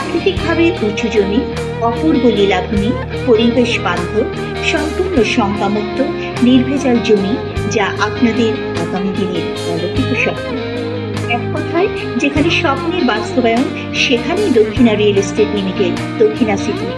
প্রাকৃতিকভাবে উঁচু জমি, অপূর্ব লীলাভূমি, পরিবেশ বান্ধব, সম্পূর্ণ শঙ্কামুক্ত, নির্ভেজাল জমি, যা আপনাদের আগামী দিনের অলৌকিক স্বপ্ন। এক কথায়, যেখানে স্বপ্নের বাস্তবায়ন, সেখানেই দক্ষিণা রিয়েল এস্টেট লিমিটেড, দক্ষিণা সিটি।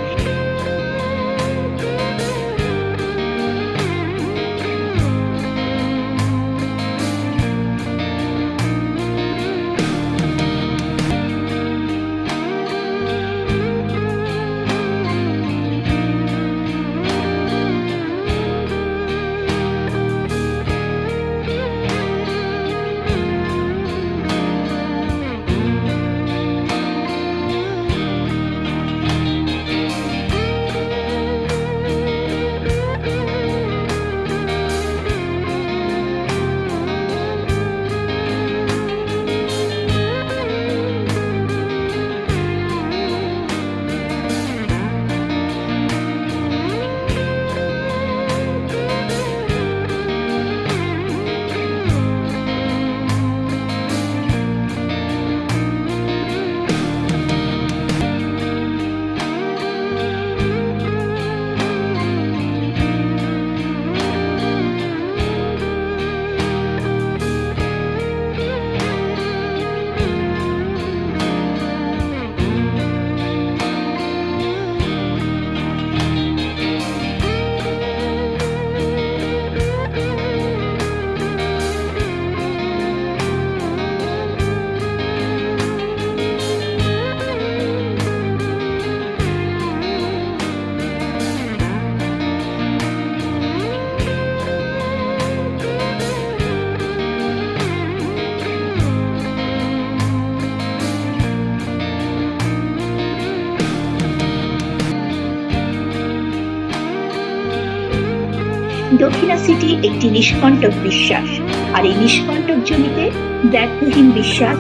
দক্ষিণা সিটি একটি নিষ্কণ্টক বিশ্বাস, আর এই নিষ্কণ্টক জমিতে ব্যর্থহীন বিশ্বাস,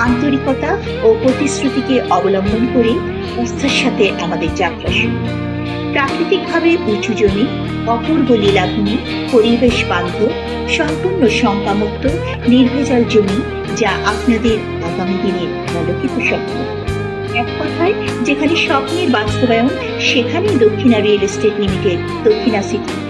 আন্তরিকতা ও প্রতিশ্রুতিকে অবলম্বন করে আস্থার সাথে আমাদের যাত্রা শুরু। প্রাকৃতিকভাবে উঁচু জমি, অপূর্ব লীলাভূমি, পরিবেশ বান্ধব, সম্পূর্ণ শঙ্কামুক্ত, নির্ভেজাল জমি, যা আপনাদের আগামী দিনের অলৌকিক স্বপ্ন। এক কথায়, যেখানে স্বপ্নের বাস্তবায়ন, সেখানেই দক্ষিণা রিয়েল এস্টেট লিমিটেড, দক্ষিণা সিটি।